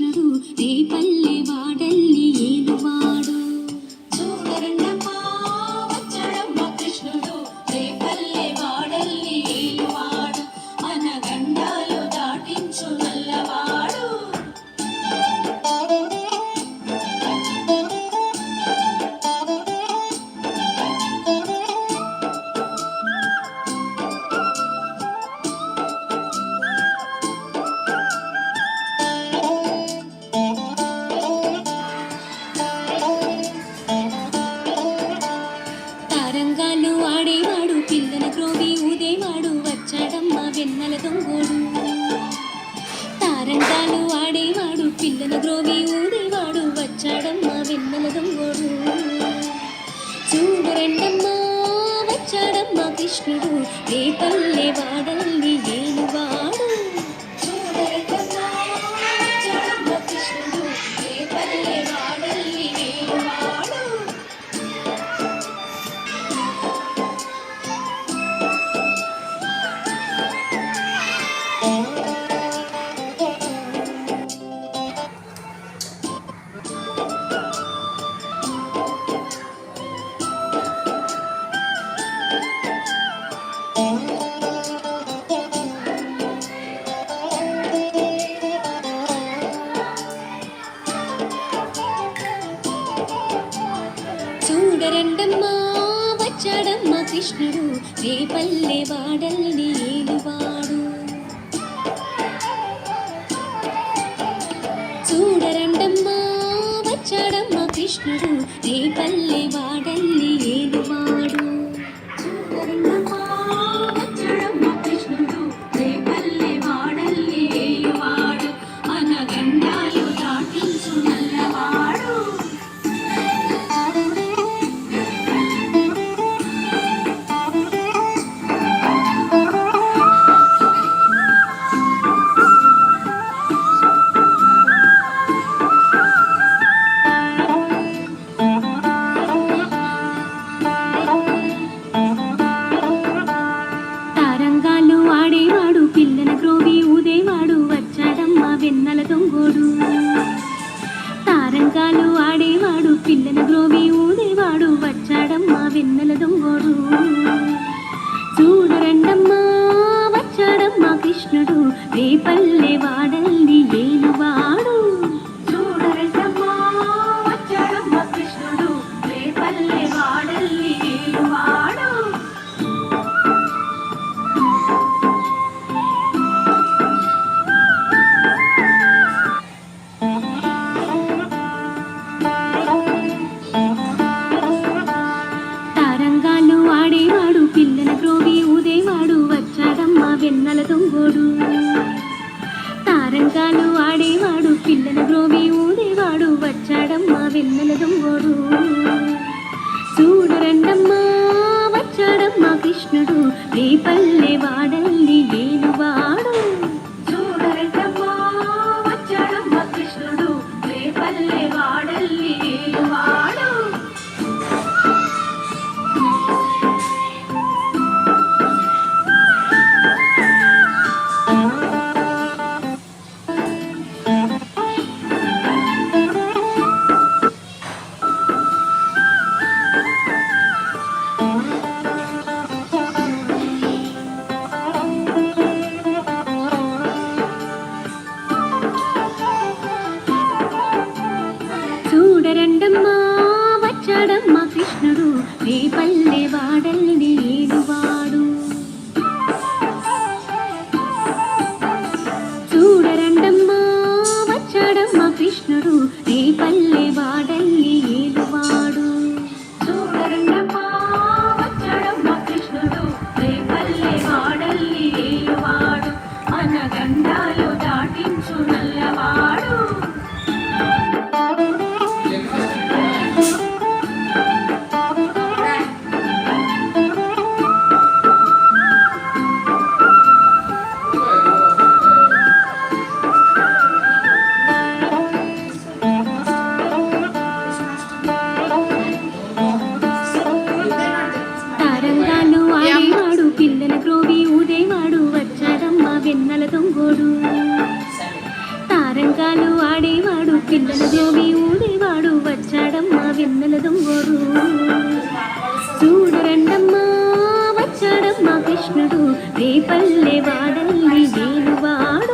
కృష్ణుడు రేపల్లె వాడల్లి ఏలువాడు. చూడరండమ్మా వచ్చాడమ్మ కృష్ణుడు రేపల్లె వాడల్లి ఏలువాడు, మన గండాలు దాటించు నల్లవాడు. తారంగాలు ఆడేవాడు పిల్లల గ్రోవి ఊదేవాడు వచ్చాడమ్మ వెన్నెల దొంగోడు. తారంగాలు ఆడేవాడు పిల్లల గ్రోవి ఊదేవాడు వచ్చాడమ్మ వెన్నెల దొంగోడు. చూడు రెండమ్మా వచ్చాడమ్మ కృష్ణుడు రేపల్లె వాడల్లి ఏలువాడు. చూడు రెండమ్మా వచ్చాడమ్మ కృష్ణుడు రేపల్లె వాడల్లి ఏలువాడు. చూడరండమ్మా వచ్చాడమ్మ కృష్ణుడు రేపల్లె వాడల్ని ఏలువాడు. చూడరండమ్మా వచ్చాడమ్మ కృష్ణుడు రేపల్లె వాడల్ని ఏలువాడు. చూడరండమ్మా వచ్చాడమ్మ కృష్ణుడు రేపల్లె వాడల్ని ఏలువాడు, మన గండాలు దాటించు నల్లవాడు. తారంగాలు ఆడేవాడు పిల్లల గ్రోవి ఊదేవాడు వచ్చాడమ్మ వెన్నెల దొంగోడు. తారంగాలు ఆడేవాడు పిల్లల గ్రోవి ఊదేవాడు వచ్చాడమ్మ వెన్నెల దొంగోడు. చూడరండమ్మా వచ్చాడమ్మ కృష్ణుడు రేపల్లె వాడల్లి ఏలువాడు. చూడరండమ్మా వచ్చాడమ్మ కృష్ణుడు రేపల్లె వాడల్లి ఏలువాడు. తారంగాలు ఆడేవాడు పిల్లల గ్రోవి ఊదేవాడు వచ్చాడమ్మ వెన్నెల దొంగోడు. తారంగాలు ఆడేవాడు పిల్లల గ్రోవి ఊదేవాడు వచ్చాడమ్మ వెన్నెల దొంగోడు. చూడరండమ్మా వచ్చాడమ్మ కృష్ణుడు రేపల్లె వాడల్లి ఏలువాడు. చూడరండమ్మా వచ్చాడమ్మ కృష్ణుడు రేపల్లె వాడల్లి ఏలువాడు. పిల్లల గ్రోవి ఊదేవాడు వచ్చాడమ్మా వెన్నెల దొంగోడు చూడరండమ్మా వచ్చాడమ్మా కృష్ణుడు రేపల్లె వాడల్లి నేను వాడు